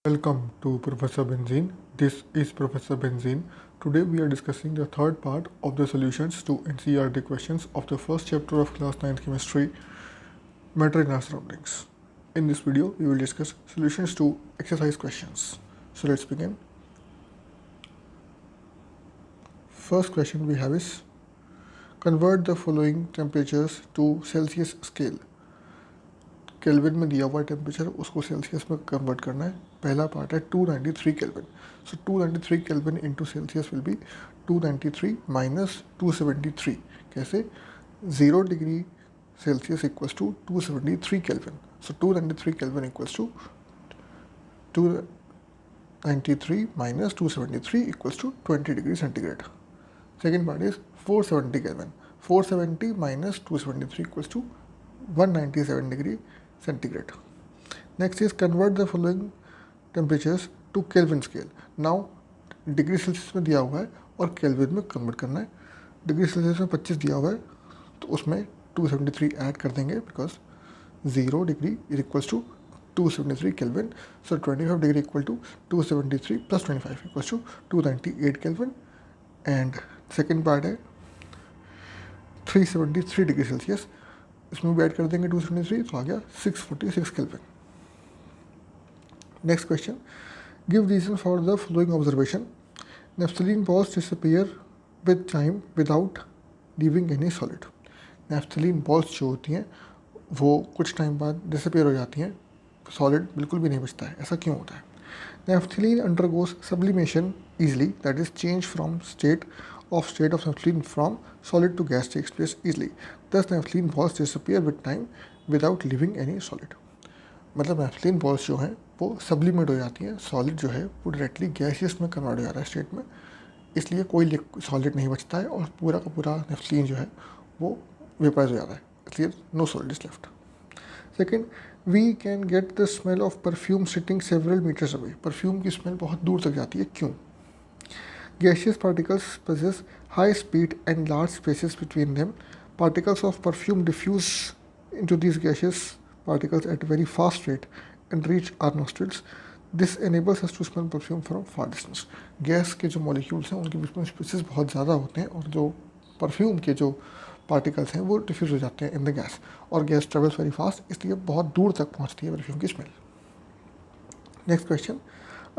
Welcome to Professor Benzene. This is Professor Benzene. Today we are discussing the third part of the solutions to NCERT questions of the first chapter of class 9th chemistry, Matter in Our Surroundings. In this video, we will discuss solutions to exercise questions. So let's begin. First question we have is, convert the following temperatures to Celsius scale. Kelvin में दिया हुआ temperature उसको Celsius में convert करना है. पहला part है 293 kelvin. So 293 kelvin into Celsius will be 293 minus 273. कैसे? 0 degree Celsius equals to 273 kelvin. So 293 kelvin equals to 293 minus 273 equals to 20 degree centigrade. Second part is 470 kelvin. 470 minus 273 equals to 197 degree centigrade. Next is convert the following temperatures to Kelvin scale. Now degree Celsius में दिया हुआ है और kelvin में convert करना है. Degree Celsius में 25 दिया हुआ है तो उसमें 273 ऐड कर देंगे because 0 degree is equals to 273 kelvin. So 25 degree equal to 273 plus 25 equals to 298 kelvin. And second part है 373 डिग्री सेल्सियस. इसमें भी ऐड कर देंगे 273 तो आ गया 646 kelvin. Next question, give reason for the following observation. Naphthalene balls disappear with time without leaving any solid. Naphthalene balls जो होती हैं वो कुछ टाइम बाद डिसअपीयर हो जाती हैं, सॉलिड बिल्कुल भी नहीं बचता है. ऐसा क्यों होता है? Naphthalene undergoes sublimation easily, that is change from state of naphthalene from solid to gas takes place easily. Thus naphthalene balls disappear with time without leaving any solid. मतलब naphthalene balls जो हैं वो सब्लिमेट हो जाती हैं, solid जो है वो डायरेक्टली गैसियस में कन्वर्ट हो जाता है स्टेट में, इसलिए कोई सॉलिड नहीं बचता है और पूरा का पूरा naphthalene जो है वो वेपराइज हो जाता है, इसलिए no solid is left. Second, we can get the smell of perfume sitting several metres away. Perfume की स्मेल बहुत दूर तक जाती है, क्यों? Gaseous particles possess high speed and large spaces between them. Particles of perfume diffuse into these gaseous particles at a very fast rate and reach our nostrils. This enables us to smell perfume from far distance. Gas के जो molecules हैं उनके बीच में spaces बहुत ज़्यादा होते हैं और जो परफ्यूम के जो पार्टिकल्स हैं वो डिफ्यूज हो जाते हैं इन द गैस, और गैस ट्रेवल्स वेरी फास्ट, इसलिए बहुत दूर तक पहुँचती है परफ्यूम की smell. Next question,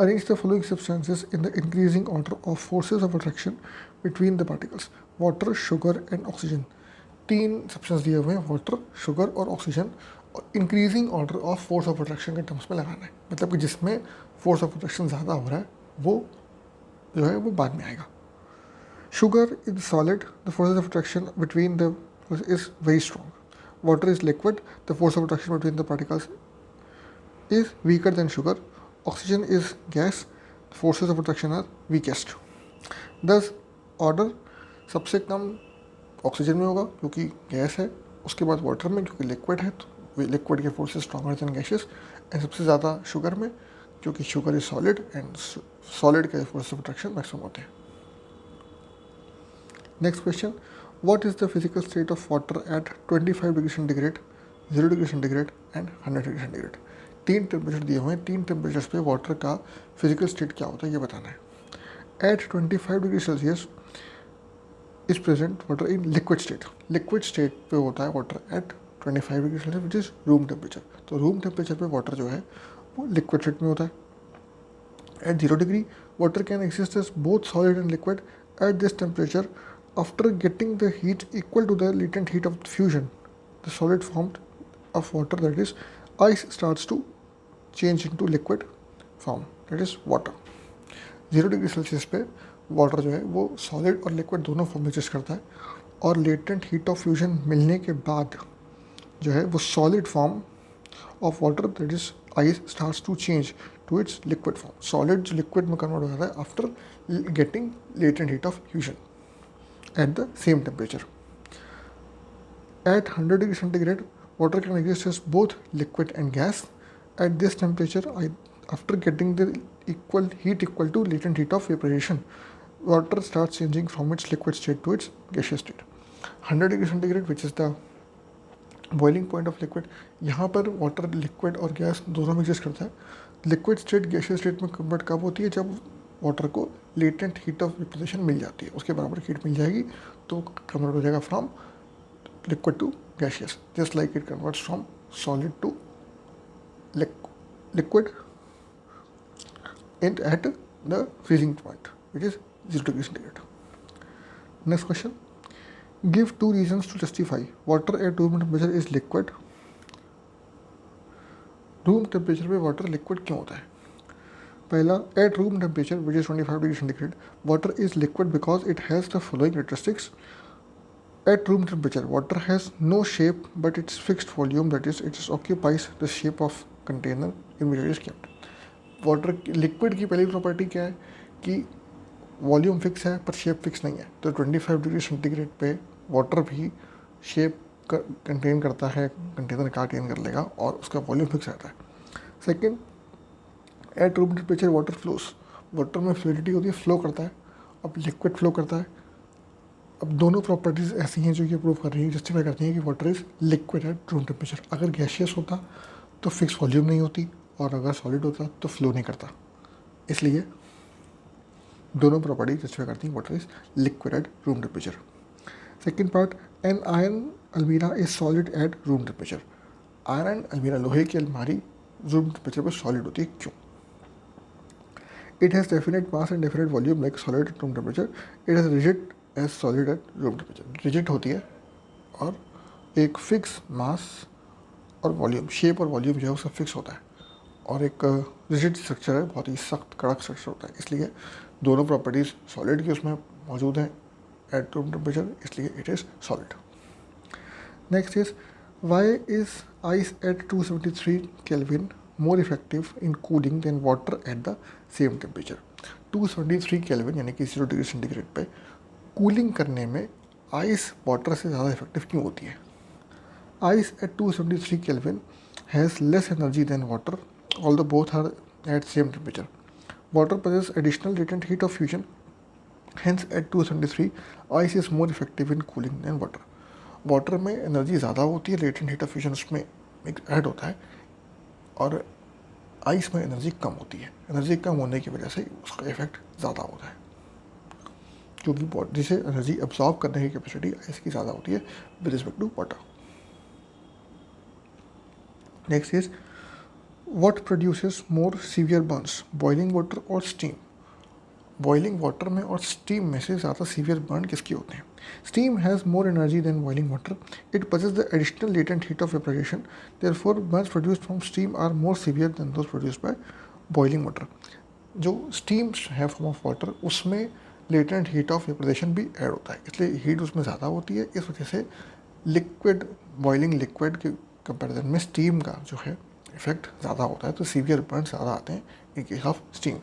arrange the following substances in the increasing order of forces of attraction between the particles. Water, sugar and oxygen. 3 substance दिए हुए हैं, वाटर, शुगर और ऑक्सीजन, और increasing order of force of attraction के terms में लगाना है. मतलब कि जिसमें फोर्स ऑफ अट्रैक्शन ज़्यादा हो रहा है वो जो है वो बाद में आएगा. Sugar is solid, the force of attraction between the is very strong. Water is liquid, the force of attraction between the particles is weaker then sugar. Oxygen is gas, forces of attraction are weakest. Thus order सबसे कम oxygen में होगा क्योंकि gas है, उसके बाद water में क्योंकि liquid है तो लिक्विड के forces stronger than gases, and सबसे ज़्यादा शुगर में क्योंकि sugar is solid and solid के फोर्सेस ऑफ अट्रैक्शन मैक्सिमम होते हैं. Next question, what is the physical state of water at 25 degree centigrade, 0 degree centigrade and 100 degree centigrade. 3 temperature दिए हुए हैं, 3 टेम्परेचर्स पे वाटर का फिजिकल स्टेट क्या होता है ये बताना है. At 25 degree Celsius is present water in liquid state. Liquid state पे होता है water at 25 degree Celsius which is room temperature. तो रूम टेम्परेचर पे वाटर जो है वो लिक्विड स्टेट में होता है. At 0 degree water can exist as both solid and liquid. At this temperature after getting the heat equal to the latent heat of fusion the solid formed of water that is ice starts to change into liquid form, that is water. 0 degree Celsius पे water जो है वो solid और liquid दोनों form में exist करता है, और लेटेंट हीट ऑफ फ्यूजन मिलने के बाद जो है वो solid form of water that is ice starts to change to its liquid form. Solid जो लिक्विड में कन्वर्ट हो जाता है after getting latent heat of fusion at the same temperature. At 100 degree centigrade water can exist as both liquid and gas. At this temperature, after getting the heat equal to latent heat of vaporization, water starts changing from its liquid state to its gaseous state. 100 degree centigrade, which is the boiling point of liquid, यहाँ पर water liquid और gas दोनों में exist करता है. Liquid state gaseous state में convert कब होती है? जब वाटर को लेटेंट हीट ऑफ वेपराइजेशन मिल जाती है, उसके बराबर हीट मिल जाएगी तो कन्वर्ट हो जाएगा from liquid to gaseous, just like it converts from solid to liquid and at the freezing point, which is 0 degree centigrade. Next question. Give 2 reasons to justify water at room temperature is liquid. Room temperature पे water liquid क्यों होता है? पहला, eight room temperature which is 25 degree centigrade water is liquid because it has the following characteristics. At room temperature, water has no shape but its fixed volume, that is, it occupies the shape of container in which it is kept. Water liquid की पहली property क्या है कि volume fix है पर shape fix नहीं है. तो 25 डिग्री सेंटीग्रेड पे वाटर भी शेप कंटेन करता है, कंटेनर का कंटेन कर लेगा और उसका वॉल्यूम फिक्स रहता है. Second, eight room temperature water flows, water में फ्लूइडिटी होती है, फ्लो करता है. अब लिक्विड फ्लो करता है. अब दोनों प्रॉपर्टीज़ ऐसी हैं जो ये प्रूव कर रही है, जस्टिफाई करती हैं कि water is liquid at room temperature. अगर गैसियस होता तो फिक्स वॉल्यूम नहीं होती और अगर सॉलिड होता तो फ्लो नहीं करता. इसलिए दोनों प्रॉपर्टी जस्टिफाई करती हैं water is liquid at room temperature. Second part, an iron अलमीरा is solid at room temperature. Iron अलमीरा, लोहे की अलमारी रूम टेम्परेचर पर सॉलिड होती है, क्यों? It has definite mass and definite volume like solid at room temperature. It has rigid as solid at room temperature. Rigid होती है और एक फिक्स मास और वॉल्यूम, शेप और वॉल्यूम जो है वो सब फिक्स होता है और एक रिजिड स्ट्रक्चर है, बहुत ही सख्त कड़क स्ट्रक्चर होता है. इसलिए दोनों प्रॉपर्टीज़ सॉलिड की उसमें मौजूद हैं एट रूम टेम्परेचर, इसलिए it is solid. Next is, why is ice at 273 kelvin more effective in cooling than water at the same temperature. 273 kelvin यानी कि 0 डिग्री सेंटीग्रेड पे कूलिंग करने में आइस वाटर से ज़्यादा इफेक्टिव क्यों होती है? Ice at 273 kelvin has less energy than water although both are at same temperature. Water possesses additional latent heat of fusion, hence at 273 ice is more effective in cooling than water. Water में energy ज़्यादा होती है, latent heat of fusion उसमें add होता है और ice में energy कम होती है. एनर्जी कम होने की वजह से उसका इफेक्ट ज़्यादा होता है, क्योंकि बॉडी से एनर्जी एब्जॉर्ब करने की कैपेसिटी आइस की ज़्यादा होती है with respect to water. Next is, What produces more severe burns, boiling water or steam? Boiling water में और steam में से ज़्यादा severe burn किसके होते हैं? Steam has more energy than boiling water. It possesses the additional latent heat of vaporization. Therefore, burns produced from steam are more severe than those produced by boiling water. जो steam है form of water, उसमें latent heat of vaporization भी add होता है, इसलिए heat उसमें ज़्यादा होती है. इस वजह से liquid, boiling liquid के कंपेरिजन में steam का जो है इफेक्ट ज़्यादा होता है, तो सीवियर बर्न ज़्यादा आते हैं in case of steam.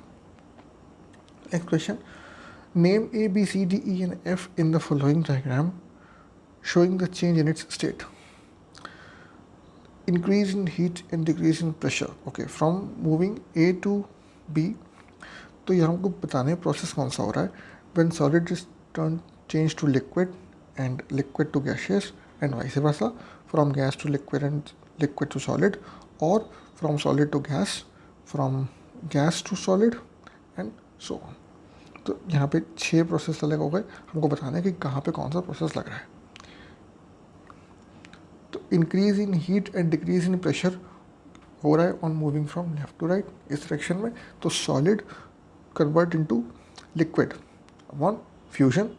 Next question, name A B C D E and F in the following diagram showing the change in its state. Increase in heat and decrease in pressure. Okay, from moving A to B. तो ये हमको बताने process कौन सा हो रहा है. When solid is turn change to liquid and liquid to gaseous and vice versa, from gas to liquid and liquid to solid, और from solid to gas, from gas to solid and so on. तो यहाँ पे 6 process अलग हो गए. हमको बताना है कि कहाँ पे कौन सा प्रोसेस लग रहा है. तो increase in heat and decrease in pressure हो रहा है on moving from left to right इस डायरेक्शन में. तो solid convert into liquid on fusion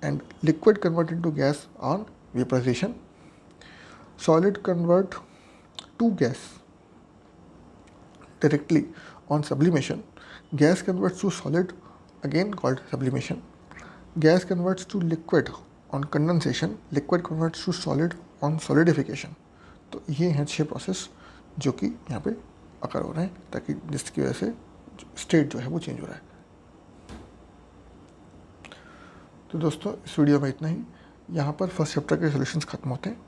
and liquid convert into gas on vaporisation. Solid convert to gas directly on sublimation. Gas converts to solid, again called sublimation. Gas converts to liquid on condensation. Liquid converts to solid on solidification. तो ये हैं 6 process जो कि यहाँ पे अकर हो रहे हैं, ताकि जिसकी वजह से स्टेट जो है वो चेंज हो रहा है. तो दोस्तों इस वीडियो में इतना ही. यहाँ पर फर्स्ट चैप्टर के सॉल्यूशंस खत्म होते हैं.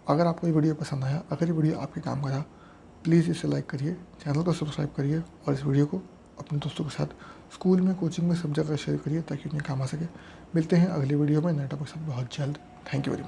अगर आपको ये वीडियो पसंद आया, अगर ये वीडियो आपके काम का था, प्लीज़ इसे लाइक करिए, चैनल को सब्सक्राइब करिए और इस वीडियो को अपने दोस्तों के साथ स्कूल में, कोचिंग में, सब जगह शेयर करिए ताकि उन्हें काम आ सके. मिलते हैं अगली वीडियो में नए टॉपिक के साथ बहुत जल्द. Thank you very much.